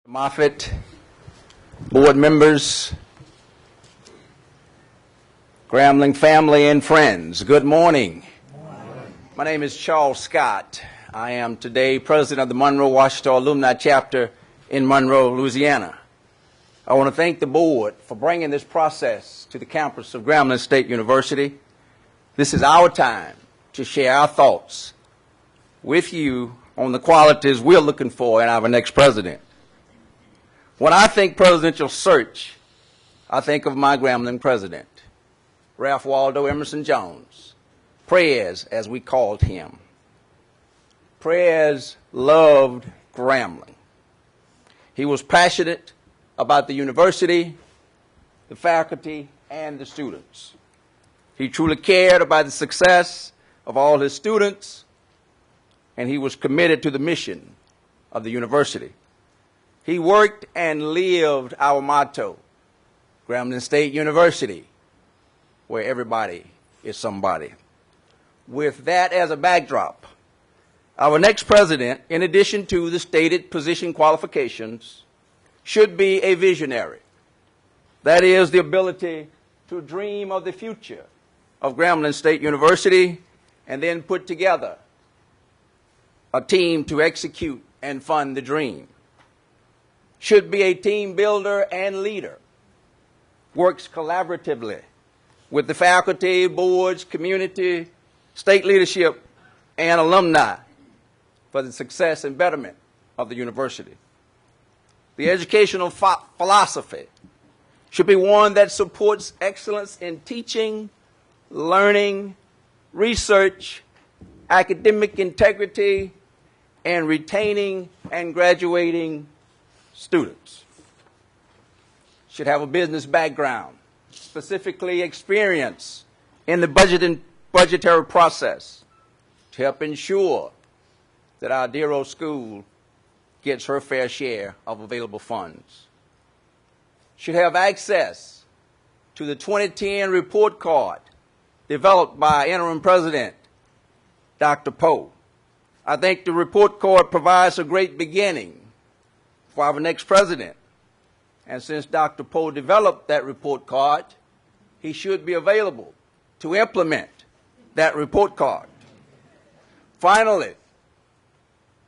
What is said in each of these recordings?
Moffitt, board members, Grambling family and friends, good morning. My name is Charles Scott. I am today president of the Monroe Washita Alumni Chapter in Monroe, Louisiana. I want to thank the board for bringing this process to the campus of Grambling State University. This is our time to share our thoughts with you on the qualities we're looking for in our next president. When I think presidential search, I think of my Grambling president, Ralph Waldo Emerson Jones, Prez, as we called him. Prez loved Grambling. He was passionate about the university, the faculty, and the students. He truly cared about the success of all his students, and he was committed to the mission of the university. He worked and lived our motto, Grambling State University, where everybody is somebody. With that as a backdrop, our next president, in addition to the stated position qualifications, should be a visionary. That is, the ability to dream of the future of Grambling State University and then put together a team to execute and fund the dream. Should be a team builder and leader, works collaboratively with the faculty, boards, community, state leadership, and alumni for the success and betterment of the university. The educational philosophy should be one that supports excellence in teaching, learning, research, academic integrity, and retaining and graduating students. Should have a business background, specifically experience in the budgetary process to help ensure that our dear old school gets her fair share of available funds. Should have access to the 2010 report card developed by interim president Dr. Poe. I think the report card provides a great beginning for our next president. And since Dr. Poe developed that report card, he should be available to implement that report card. Finally,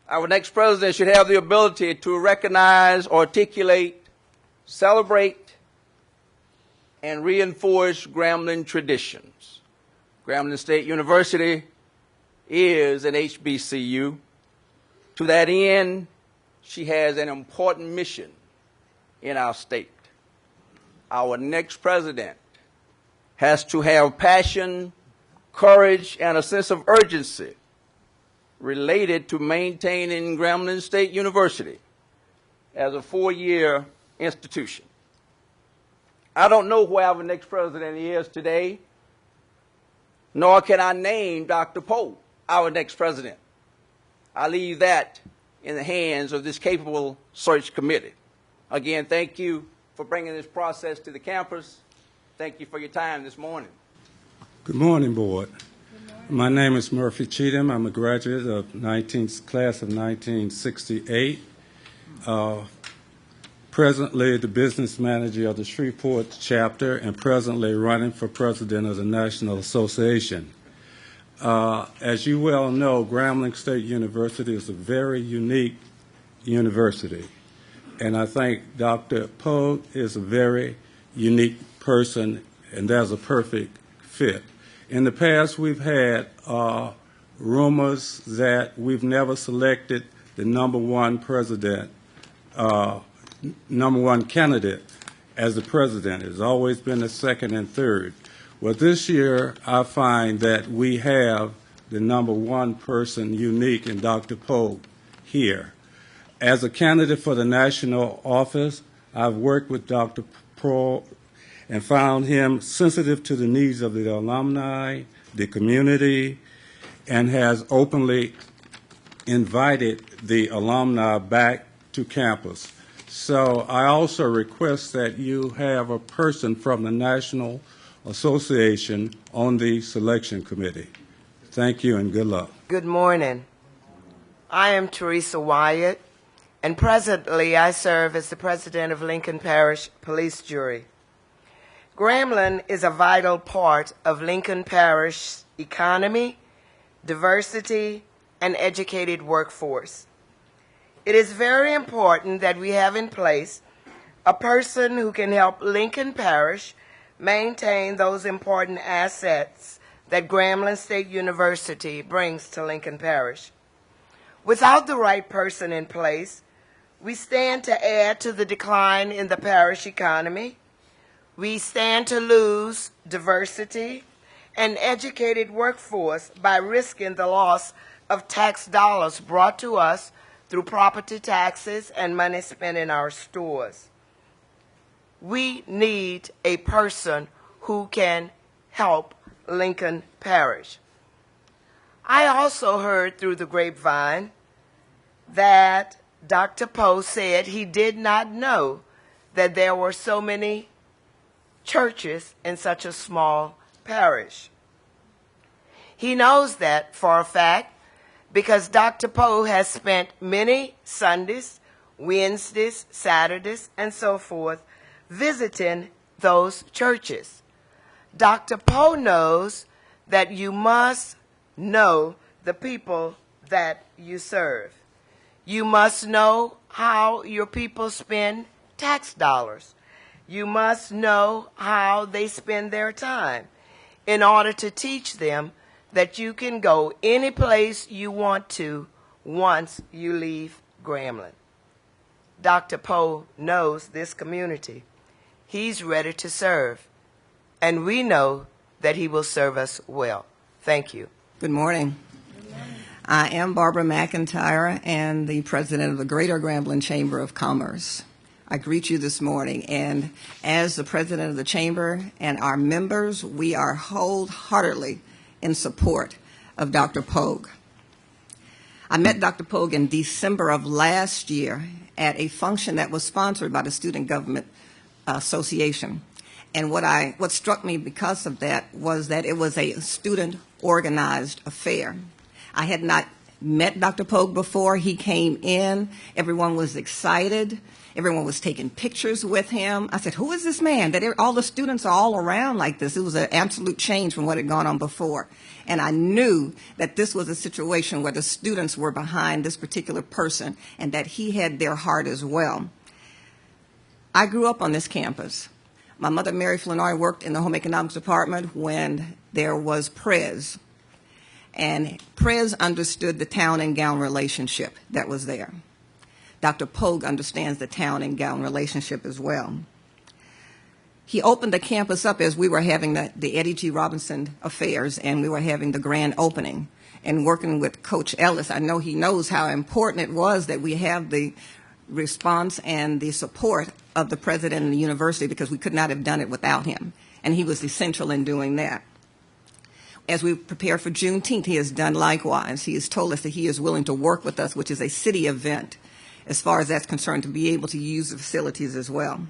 our next president should have the ability to recognize, articulate, celebrate, and reinforce Grambling traditions. Grambling State University is an HBCU. To that end, she has an important mission in our state. Our next president has to have passion, courage, and a sense of urgency related to maintaining Grambling State University as a four-year institution. I don't know who our next president is today, nor can I name Dr. Poe, our next president. I leave that in the hands of this capable search committee. Again, thank you for bringing this process to the campus. Thank you for your time this morning. Good morning, board. Good morning. My name is Murphy Cheatham. I'm a graduate of class of 1968. Presently the business manager of the Shreveport chapter and presently running for president of the National Association. As you well know, Grambling State University is a very unique university, and I think Dr. Poe is a very unique person, and there's a perfect fit. In the past, we've had rumors that we've never selected the number one candidate as the president. It's always been the second and third. Well, this year, I find that we have the number one person unique in Dr. Poe here. As a candidate for the national office, I've worked with Dr. Poe and found him sensitive to the needs of the alumni, the community, and has openly invited the alumni back to campus. So I also request that you have a person from the National Association on the selection committee. Thank you and good luck. Good morning. I am Teresa Wyatt, and presently I serve as the president of Lincoln Parish Police Jury. Grambling is a vital part of Lincoln Parish's economy, diversity, and educated workforce. It is very important that we have in place a person who can help Lincoln Parish maintain those important assets that Grambling State University brings to Lincoln Parish. Without the right person in place, we stand to add to the decline in the parish economy. We stand to lose diversity and educated workforce by risking the loss of tax dollars brought to us through property taxes and money spent in our stores. We need a person who can help Lincoln Parish. I also heard through the grapevine that Dr. Poe said he did not know that there were so many churches in such a small parish. He knows that for a fact because Dr. Poe has spent many Sundays, Wednesdays, Saturdays, and so forth visiting those churches. Dr. Poe knows that you must know the people that you serve. You must know how your people spend tax dollars. You must know how they spend their time in order to teach them that you can go any place you want to once you leave Grambling. Dr. Poe knows this community. He's ready to serve, and we know that he will serve us well. Thank you. Good morning. I am Barbara McIntyre and the president of the Greater Grambling Chamber of Commerce. I greet you this morning, and as the president of the chamber and our members, we are wholeheartedly in support of Dr. Pogue. I met Dr. Pogue in December of last year at a function that was sponsored by the Student Government Association. And what struck me because of that was that it was a student-organized affair. I had not met Dr. Pogue before. He came in. Everyone was excited. Everyone was taking pictures with him. I said, who is this man? That all the students are all around like this. It was an absolute change from what had gone on before. And I knew that this was a situation where the students were behind this particular person and that he had their heart as well. I grew up on this campus. My mother, Mary Flanoy, worked in the home economics department when there was Prez. And Prez understood the town and gown relationship that was there. Dr. Pogue understands the town and gown relationship as well. He opened the campus up as we were having the Eddie G. Robinson affairs, and we were having the grand opening. And working with Coach Ellis, I know he knows how important it was that we have the response and the support of the president of the university, because we could not have done it without him. And he was essential in doing that. As we prepare for Juneteenth, he has done likewise. He has told us that he is willing to work with us, which is a city event, as far as that's concerned, to be able to use the facilities as well.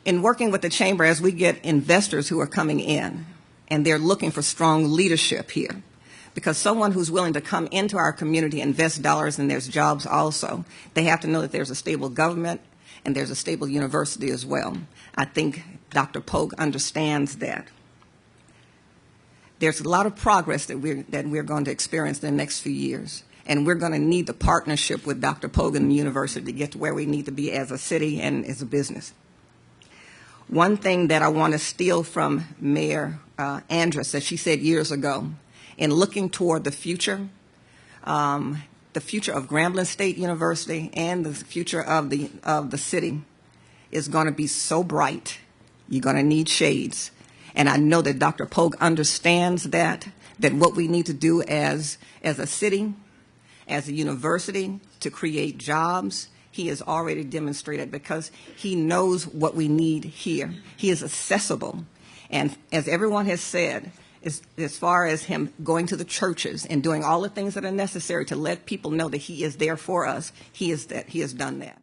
In working with the chamber, as we get investors who are coming in, and they're looking for strong leadership here, because someone who's willing to come into our community, invest dollars, and there's jobs also, they have to know that there's a stable government and there's a stable university as well. I think Dr. Pogue understands that. There's a lot of progress that we're going to experience in the next few years. And we're going to need the partnership with Dr. Pogue and the university to get to where we need to be as a city and as a business. One thing that I want to steal from Mayor Andrus that she said years ago, in looking toward the future of Grambling State University and the future of the city is going to be so bright. You're going to need shades. And I know that Dr. Pogue understands that what we need to do as a city, as a university, to create jobs, he has already demonstrated, because he knows what we need here. He is accessible. And as everyone has said, as far as him going to the churches and doing all the things that are necessary to let people know that he is there for us, he has done that.